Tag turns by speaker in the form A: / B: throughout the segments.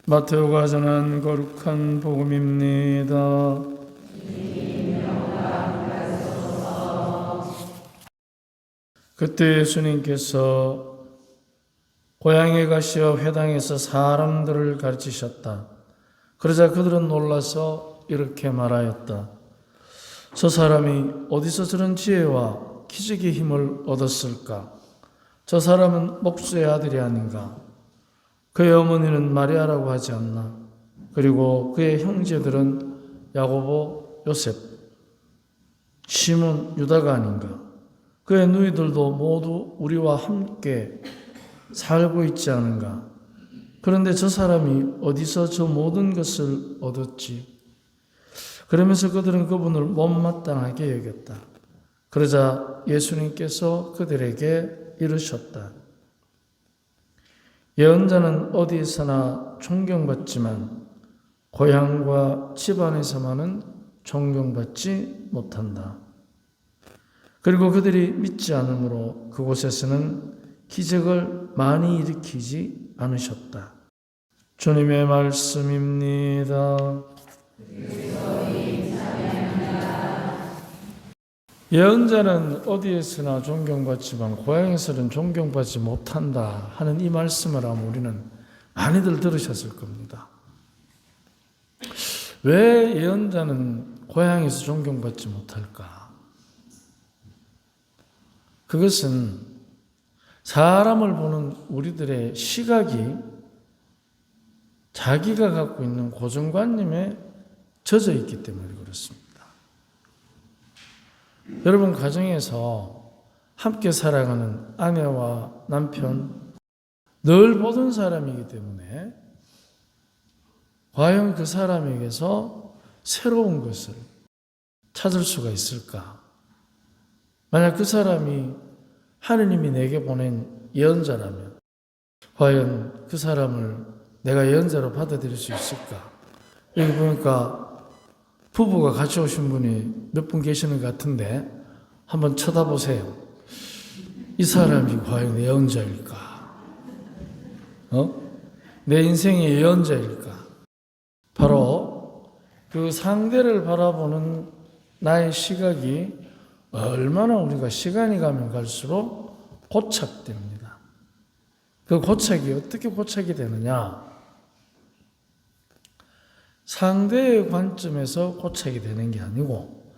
A: 마테오가 전한 거룩한 복음입니다. 그때 예수님께서 고향에 가시어 회당에서 사람들을 가르치셨다. 그러자 그들은 놀라서 이렇게 말하였다. 저 사람이 어디서 저런 지혜와 기적의 힘을 얻었을까? 저 사람은 목수의 아들이 아닌가? 그의 어머니는 마리아라고 하지 않나? 그리고 그의 형제들은 야고보, 요셉, 시몬, 유다가 아닌가? 그의 누이들도 모두 우리와 함께 살고 있지 않은가? 그런데 저 사람이 어디서 저 모든 것을 얻었지? 그러면서 그들은 그분을 못마땅하게 여겼다. 그러자 예수님께서 그들에게 이르셨다. 예언자는 어디에서나 존경받지만 고향과 집안에서만은 존경받지 못한다. 그리고 그들이 믿지 않으므로 그곳에서는 기적을 많이 일으키지 않으셨다. 주님의 말씀입니다. 예언자는 어디에서나 존경받지만 고향에서는 존경받지 못한다 하는 이 말씀을 아마 우리는 많이들 들으셨을 겁니다. 왜 예언자는 고향에서 존경받지 못할까? 그것은 사람을 보는 우리들의 시각이 자기가 갖고 있는 고정관념에 젖어 있기 때문에 그렇습니다. 여러분 가정에서 함께 살아가는 아내와 남편 늘 보던 사람이기 때문에 과연 그 사람에게서 새로운 것을 찾을 수가 있을까? 만약 그 사람이 하느님이 내게 보낸 예언자라면 과연 그 사람을 내가 예언자로 받아들일 수 있을까? 여기 보니까 부부가 같이 오신 분이 몇 분 계시는 것 같은데 한번 쳐다보세요. 이 사람이 과연 예언자일까? 내 인생의 예언자일까? 바로 그 상대를 바라보는 나의 시각이 얼마나 우리가 시간이 가면 갈수록 고착됩니다. 그 고착이 어떻게 고착이 되느냐? 상대의 관점에서 고착이 되는 게 아니고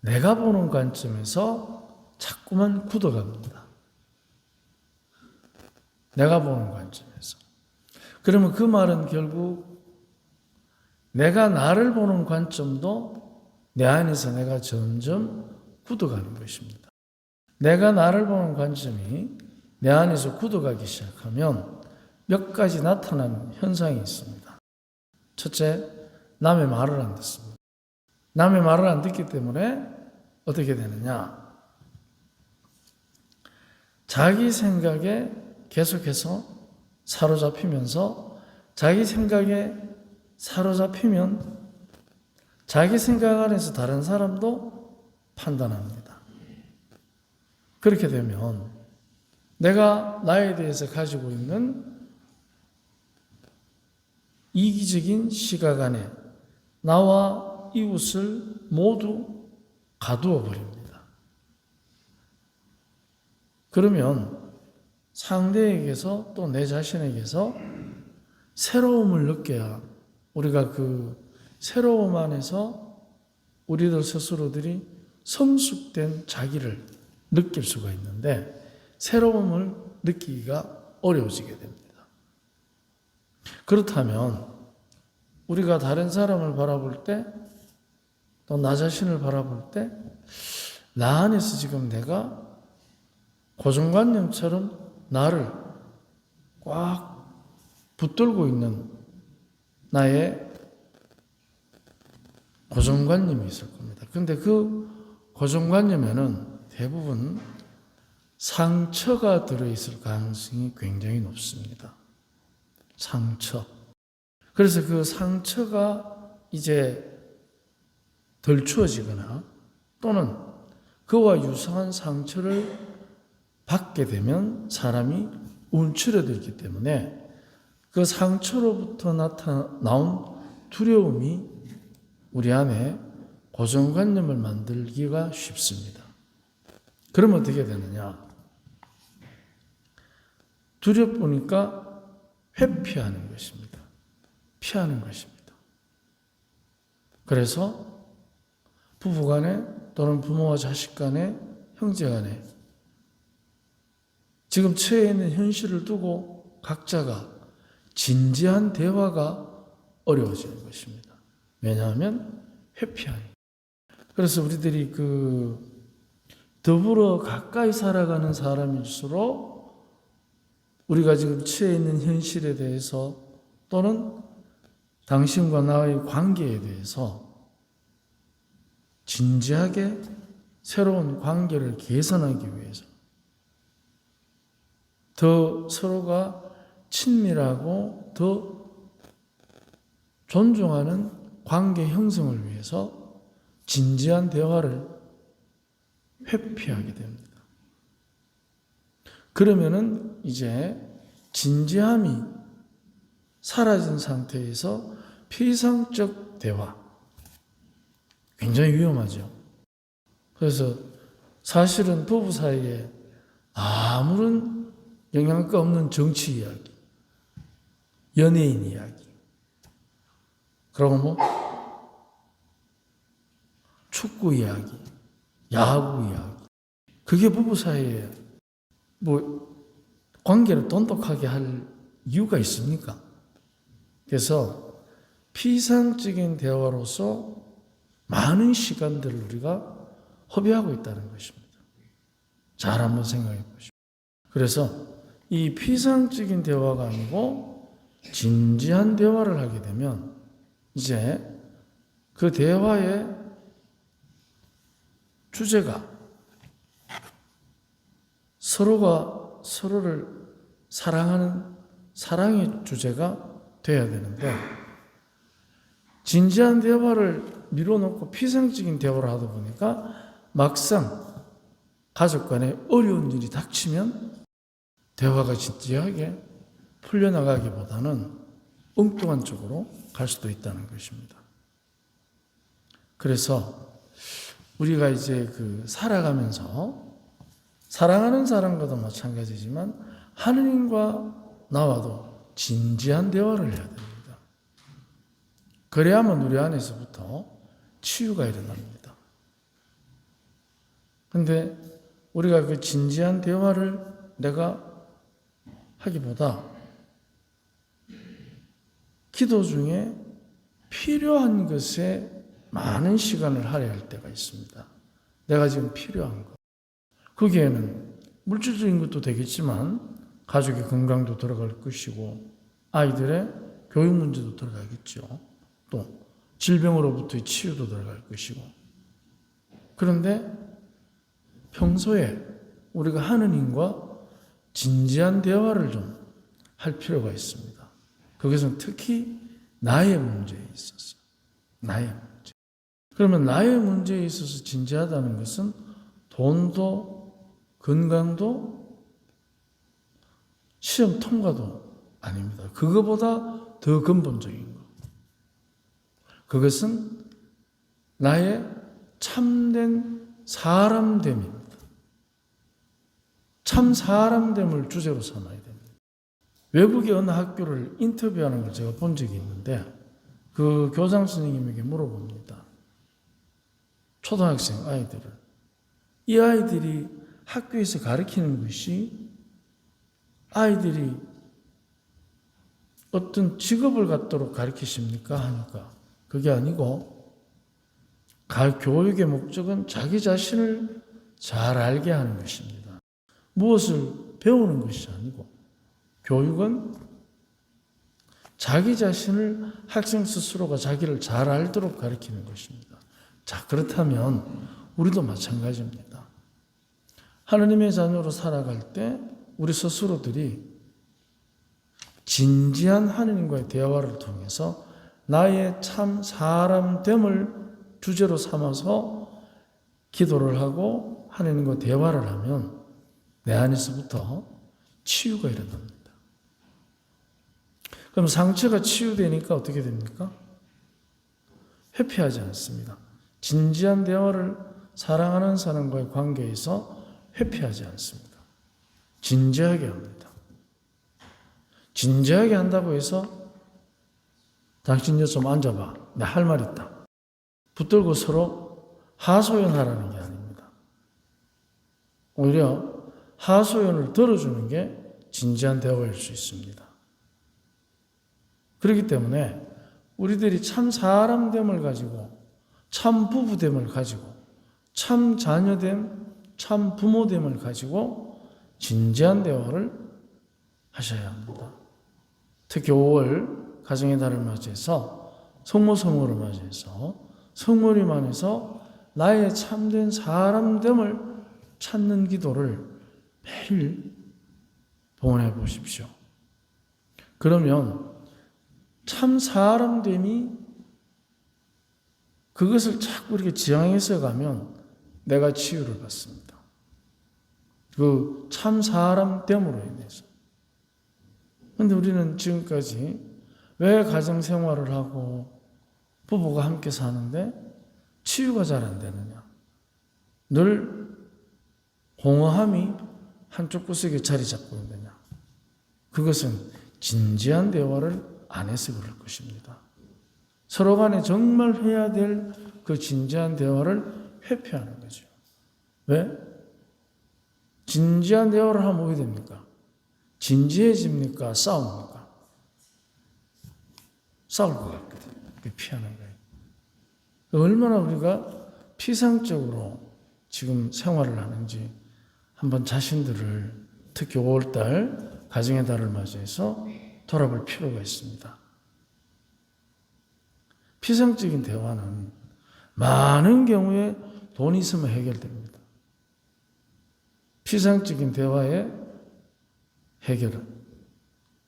A: 내가 보는 관점에서 자꾸만 굳어갑니다. 내가 보는 관점에서. 그러면 그 말은 결국 내가 나를 보는 관점도 내 안에서 내가 점점 굳어가는 것입니다. 내가 나를 보는 관점이 내 안에서 굳어가기 시작하면 몇 가지 나타나는 현상이 있습니다. 첫째, 남의 말을 안 듣습니다. 남의 말을 안 듣기 때문에 어떻게 되느냐? 자기 생각에 계속해서 사로잡히면서 자기 생각에 사로잡히면 자기 생각 안에서 다른 사람도 판단합니다. 그렇게 되면 내가 나에 대해서 가지고 있는 이기적인 시각 안에 나와 이웃을 모두 가두어 버립니다. 그러면 상대에게서 또 내 자신에게서 새로움을 느껴야 우리가 그 새로움 안에서 우리들 스스로들이 성숙된 자기를 느낄 수가 있는데 새로움을 느끼기가 어려워지게 됩니다. 그렇다면 우리가 다른 사람을 바라볼 때 또 나 자신을 바라볼 때 나 안에서 지금 내가 고정관념처럼 나를 꽉 붙들고 있는 나의 고정관념이 있을 겁니다. 그런데 그 고정관념에는 대부분 상처가 들어있을 가능성이 굉장히 높습니다. 상처. 그래서 그 상처가 이제 덜 추워지거나 또는 그와 유사한 상처를 받게 되면 사람이 움츠러들기 때문에 그 상처로부터 나온 두려움이 우리 안에 고정관념을 만들기가 쉽습니다. 그러면 어떻게 되느냐? 두렵보니까 회피하는 것입니다. 피하는 것입니다. 그래서 부부간에 또는 부모와 자식 간에 형제 간에 지금 처해 있는 현실을 두고 각자가 진지한 대화가 어려워지는 것입니다. 왜냐하면 회피하니. 그래서 우리들이 더불어 가까이 살아가는 사람일수록 우리가 지금 처해 있는 현실에 대해서 또는 당신과 나의 관계에 대해서 진지하게 새로운 관계를 개선하기 위해서 더 서로가 친밀하고 더 존중하는 관계 형성을 위해서 진지한 대화를 회피하게 됩니다. 그러면은 이제 진지함이 사라진 상태에서 피상적 대화, 굉장히 위험하죠. 그래서 사실은 부부 사이에 아무런 영향가 없는 정치 이야기, 연예인 이야기, 그리고 축구 이야기, 야구 이야기, 그게 부부 사이에 관계를 돈독하게 할 이유가 있습니까? 그래서 피상적인 대화로서 많은 시간들을 우리가 허비하고 있다는 것입니다. 잘 한번 생각해 보십시오. 그래서 이 피상적인 대화가 아니고 진지한 대화를 하게 되면 이제 그 대화의 주제가 서로가 서로를 사랑하는 사랑의 주제가 돼야 되는데 진지한 대화를 밀어놓고 피상적인 대화를 하다 보니까 막상 가족 간에 어려운 일이 닥치면 대화가 진지하게 풀려나가기보다는 엉뚱한 쪽으로 갈 수도 있다는 것입니다. 그래서 우리가 이제 살아가면서 사랑하는 사람과도 마찬가지지만 하느님과 나와도 진지한 대화를 해야 됩니다. 그래야만 우리 안에서부터 치유가 일어납니다. 그런데 우리가 그 진지한 대화를 내가 하기보다 기도 중에 필요한 것에 많은 시간을 할애할 때가 있습니다. 내가 지금 필요한 것. 거기에는 물질적인 것도 되겠지만 가족의 건강도 들어갈 것이고 아이들의 교육 문제도 들어가겠죠. 또 질병으로부터의 치유도 들어갈 것이고. 그런데 평소에 우리가 하느님과 진지한 대화를 좀 할 필요가 있습니다. 거기서는 특히 나의 문제에 있어서 나의 문제. 그러면 나의 문제에 있어서 진지하다는 것은 돈도 건강도 시험 통과도 아닙니다. 그거보다 더 근본적인 것. 그것은 나의 참된 사람됨입니다. 참 사람됨을 주제로 삼아야 됩니다. 외국의 어느 학교를 인터뷰하는 걸 제가 본 적이 있는데 그 교장 선생님에게 물어봅니다. 초등학생 아이들을. 이 아이들이 학교에서 가르치는 것이 아이들이 어떤 직업을 갖도록 가르치십니까? 하니까 그게 아니고 교육의 목적은 자기 자신을 잘 알게 하는 것입니다. 무엇을 배우는 것이 아니고 교육은 자기 자신을 학생 스스로가 자기를 잘 알도록 가르치는 것입니다. 자, 그렇다면 우리도 마찬가지입니다. 하나님의 자녀로 살아갈 때 우리 스스로들이 진지한 하나님과의 대화를 통해서 나의 참 사람됨을 주제로 삼아서 기도를 하고 하나님과 대화를 하면 내 안에서부터 치유가 일어납니다. 그럼 상처가 치유되니까 어떻게 됩니까? 회피하지 않습니다. 진지한 대화를 사랑하는 사람과의 관계에서 회피하지 않습니다. 진지하게 합니다. 진지하게 한다고 해서 당신 좀 앉아봐. 내가 할 말 있다. 붙들고 서로 하소연하라는 게 아닙니다. 오히려 하소연을 들어주는 게 진지한 대화일 수 있습니다. 그렇기 때문에 우리들이 참 사람됨을 가지고 참 부부됨을 가지고 참 자녀됨, 참 부모됨을 가지고 진지한 대화를 하셔야 합니다. 특히 5월 가정의 달을 맞이해서 성모성모를 맞이해서 성모님안에서 나의 참된 사람됨을 찾는 기도를 매일 봉헌해 보십시오. 그러면 참 사람됨이 그것을 자꾸 이렇게 지향해서 가면 내가 치유를 받습니다. 그 참 사람됨으로 인해서. 그런데 우리는 지금까지 왜 가정 생활을 하고 부부가 함께 사는데 치유가 잘 안 되느냐? 늘 공허함이 한쪽 구석에 자리 잡고 있느냐? 그것은 진지한 대화를 안 해서 그럴 것입니다. 서로 간에 정말 해야 될 그 진지한 대화를 회피하는 거죠. 왜? 진지한 대화를 하면 어떻게 됩니까? 진지해집니까? 싸웁니까? 싸울 것 같거든요. 피하는 거예요. 얼마나 우리가 피상적으로 지금 생활을 하는지 한번 자신들을 특히 5월달 가정의 달을 맞이해서 돌아볼 필요가 있습니다. 피상적인 대화는 많은 경우에 돈이 있으면 해결됩니다. 피상적인 대화의 해결은.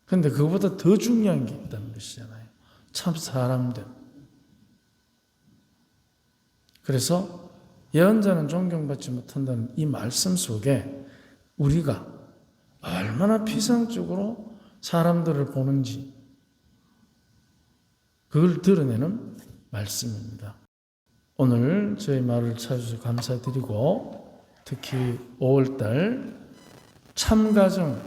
A: 그런데 그거보다 더 중요한 게 있다는 것이잖아요. 참 사람됨. 그래서 예언자는 존경받지 못한다는 이 말씀 속에 우리가 얼마나 피상적으로 사람들을 보는지 그걸 드러내는 말씀입니다. 오늘 저희 말을 찾아주셔서 감사드리고 특히 5월달 참가정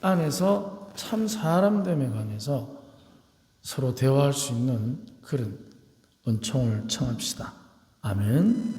A: 안에서 참 사람됨에 관해서 서로 대화할 수 있는 그런 은총을 청합시다. 아멘.